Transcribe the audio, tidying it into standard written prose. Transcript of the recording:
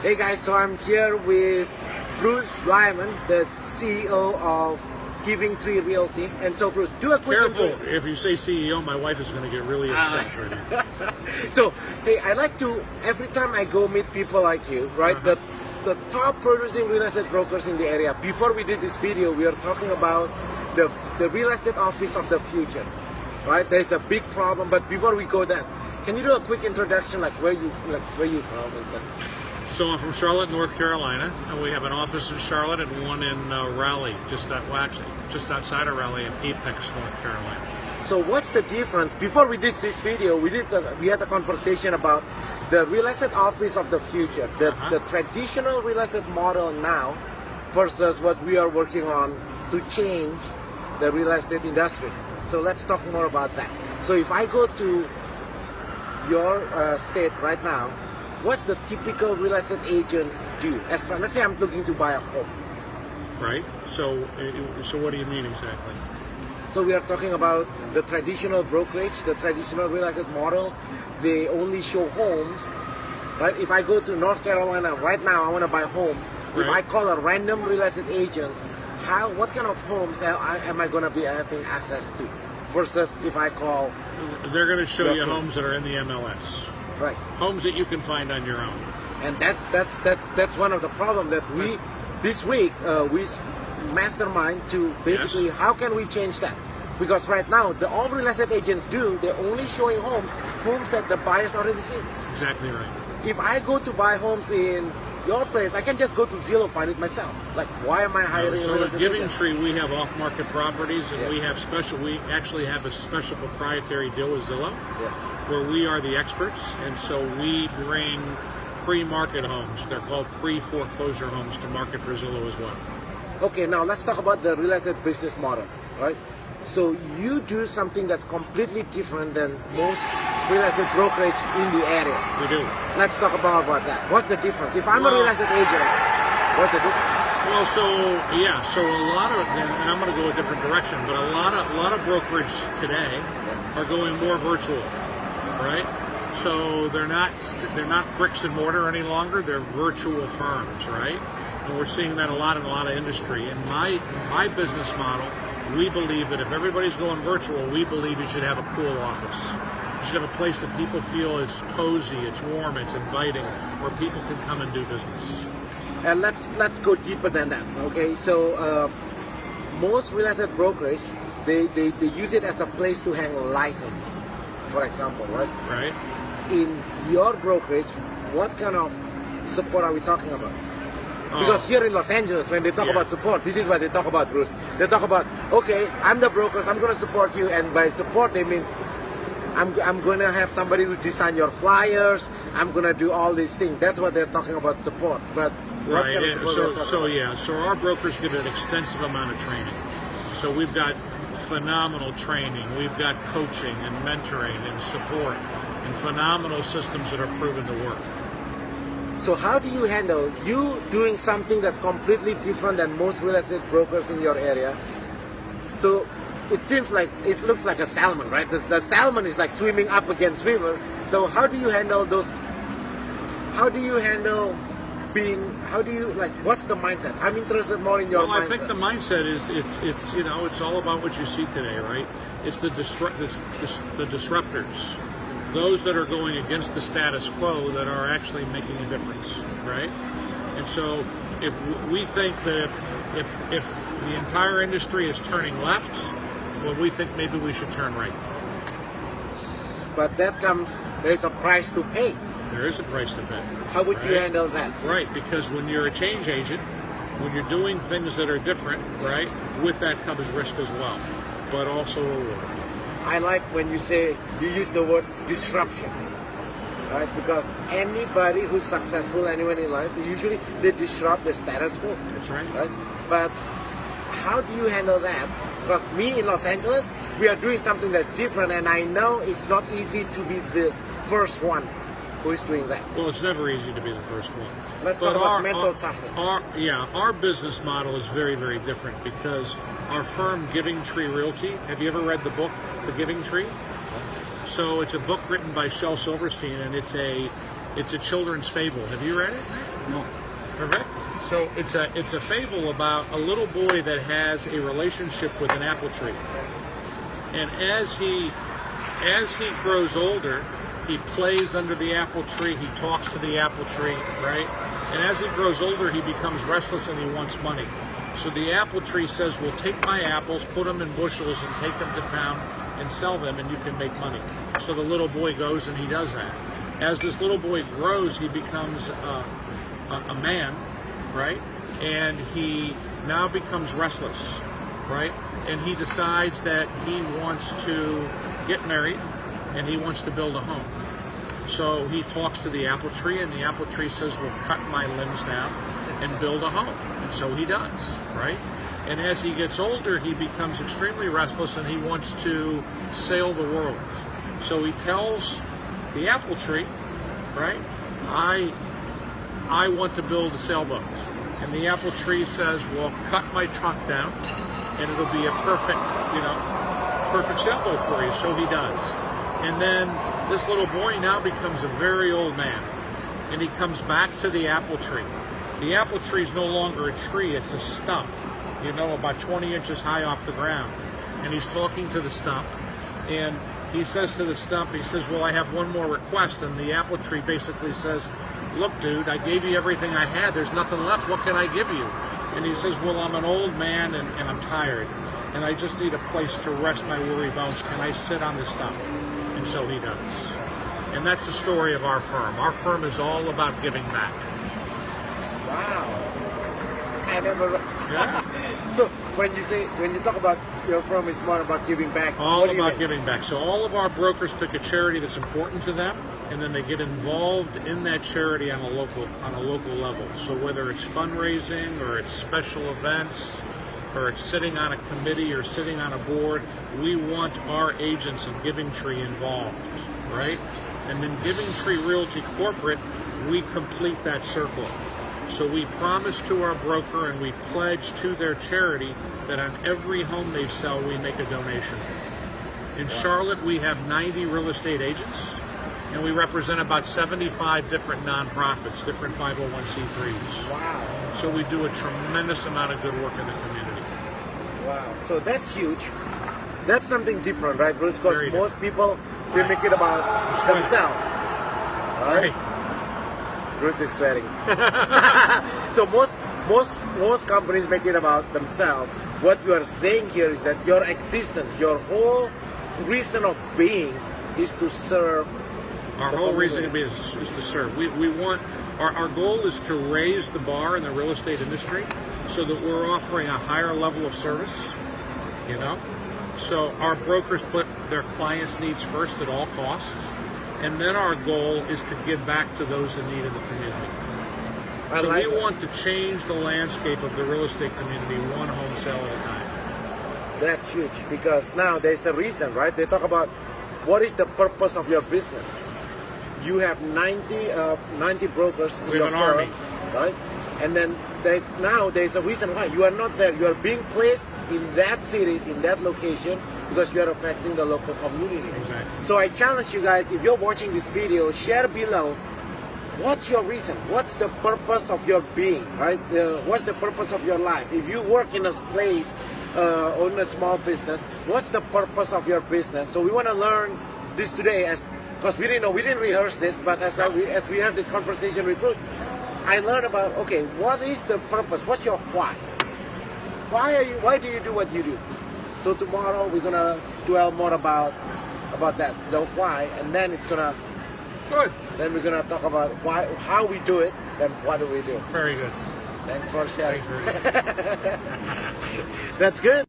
Hey guys, so I'm here with Bruce Bleiman, the CEO of Giving Tree Realty. And so Bruce, do a quick Careful, if you say CEO, my wife is going to get really upset right now. So, hey, I like to, every time I go meet people like you, right, the top producing real estate brokers in the area. Before we did this video, we are talking about the real estate office of the future, right? There's a big problem, but before we go there, can you do a quick introduction, like where you from and stuff? So I'm from Charlotte, North Carolina, and we have an office in Charlotte and one in Raleigh, just outside of Raleigh in Apex, North Carolina. So what's the difference? Before we did this video, we had a conversation about the real estate office of the future, the traditional real estate model now versus what we are working on to change the real estate industry. So let's talk more about that. So if I go to your state right now, what's the typical real estate agents do? As far, let's say I'm looking to buy a home. Right. So what do you mean exactly? So we are talking about the traditional brokerage, the traditional real estate model. They only show homes, right? If I go to North Carolina right now, I want to buy homes. Right. If I call a random real estate agent, what kind of homes am I going to be having access to? Versus if I call, they're going to show you homes that are in the MLS. Right. Homes that you can find on your own. And that's one of the problems that we this week we mastermind to basically how can we change that? Because right now all real estate agents do, they're only showing homes that the buyers already seen. Exactly right. If I go to buy homes in your place, I can just go to Zillow, find it myself. Like, why am I hiring a real estate Giving agent? Tree, we have off-market properties, and we actually have a special proprietary deal with Zillow, where we are the experts, and so we bring pre-market homes. They're called pre-foreclosure homes to market for Zillow as well. Okay, now let's talk about the real estate business model, right? So you do something that's completely different than most real estate brokerage in the area. We do. Let's talk about that. What's the difference? If I'm a real estate agent, what's the difference? Well, so a lot of, and I'm going to go a different direction, but a lot of brokerage today are going more virtual, right? So they're not bricks and mortar any longer. They're virtual firms, right? And we're seeing that a lot in a lot of industry. In my business model, we believe that if everybody's going virtual, we believe you should have a cool office. You should have a place that people feel is cozy, it's warm, it's inviting, where people can come and do business. And let's go deeper than that. Okay, so most real estate brokerage, they use it as a place to hang a license, for example, right? Right. In your brokerage, what kind of support are we talking about? Because here in Los Angeles, when they talk about support, this is what they talk about, Bruce. They talk about, okay, I'm the brokers, I'm going to support you, and by support they mean I'm going to have somebody who design your flyers, I'm going to do all these things. That's what they're talking about support. But what kind of support so our brokers get an extensive amount of training. So we've got phenomenal training, we've got coaching and mentoring and support and phenomenal systems that are proven to work. So how do you handle you doing something that's completely different than most real estate brokers in your area? So it seems like it looks like a salmon, right? The salmon is like swimming up against river. So how do you handle those? How do you handle what's the mindset? I'm interested more in your mindset. Well, I think the mindset is it's all about what you see today, right? It's the disruptors. Those that are going against the status quo that are actually making a difference, right? And so if we think that if the entire industry is turning left, well, we think maybe we should turn right. But there's a price to pay. There is a price to pay. How would you handle that? Right, because when you're a change agent, when you're doing things that are different, right, with that comes risk as well, but also reward. I like when you use the word disruption, right? Because anybody who's successful, anyone in life, usually they disrupt the status quo. That's right. Right? But how do you handle that? Because me in Los Angeles, we are doing something that's different, and I know it's not easy to be the first one who is doing that. Well, it's never easy to be the first one. Let's talk about mental toughness. Our business model is very, very different because our firm, Giving Tree Realty, have you ever read the book, The Giving Tree? So it's a book written by Shel Silverstein, and it's a It's a children's fable. Have you read it? No. Perfect. So it's a fable about a little boy that has a relationship with an apple tree, and as he grows older, he plays under the apple tree. He talks to the apple tree, right? And as he grows older, he becomes restless and he wants money. So the apple tree says, "Well, take my apples, put them in bushels, and take them to town and sell them, and you can make money." So the little boy goes and he does that. As this little boy grows, he becomes a man, right? And he now becomes restless, right? And he decides that he wants to get married and he wants to build a home. So he talks to the apple tree, and the apple tree says, "Well, cut my limbs down and build a home." And so he does, right? And as he gets older, he becomes extremely restless and he wants to sail the world. So he tells the apple tree, right, I want to build a sailboat. And the apple tree says, "Well, cut my trunk down and it'll be a perfect, perfect sailboat for you." So he does. And then this little boy now becomes a very old man, and he comes back to the apple tree. The apple tree is no longer a tree, it's a stump, about 20 inches high off the ground. And he's talking to the stump, and he says to the stump, he says, "Well, I have one more request." And the apple tree basically says, "Look, dude, I gave you everything I had. There's nothing left. What can I give you?" And he says, "Well, I'm an old man and I'm tired, and I just need a place to rest my weary bones. Can I sit on the stump?" And so he does. And that's the story of our firm. Our firm is all about giving back. Wow. I never. Yeah. So when you talk about your firm is more about giving back. All about giving back. So all of our brokers pick a charity that's important to them, and then they get involved in that charity on a local level. So whether it's fundraising or it's special events or it's sitting on a committee or sitting on a board, we want our agents in Giving Tree involved, right? And in Giving Tree Realty Corporate, we complete that circle. So we promise to our broker and we pledge to their charity that on every home they sell, we make a donation. In Charlotte, we have 90 real estate agents, and we represent about 75 different nonprofits, different 501c3s. Wow. So we do a tremendous amount of good work in the community. Wow. So that's huge. That's something different, right, Bruce? Because Very most people, they make it about themselves. Right? Bruce is sweating. So most companies make it about themselves. What you are saying here is that your existence, your whole reason of being is to serve. Our whole reason to be is to serve. We want, our goal is to raise the bar in the real estate industry so that we're offering a higher level of service, So our brokers put their clients' needs first at all costs. And then our goal is to give back to those in need in the community. So we want to change the landscape of the real estate community one home sale at a time. That's huge, because now there's a reason, right? They talk about what is the purpose of your business. You have 90 brokers in your firm, right? And then there's a reason why you are not there. You are being placed in that city, in that location, because you are affecting the local community. Exactly. So I challenge you guys, if you're watching this video, share below, what's your reason? What's the purpose of your being, right? What's the purpose of your life? If you work in a place, own a small business, what's the purpose of your business? So we want to learn this today, because we didn't rehearse this, but as we have this conversation with Bruce, I learned about, okay, what is the purpose? What's your why? Why do you do what you do? So tomorrow we're gonna dwell more about that, the why, and then it's gonna Good. Then we're gonna talk about how we do it, then what do we do. Very good. Thanks for sharing. Thanks for That's good.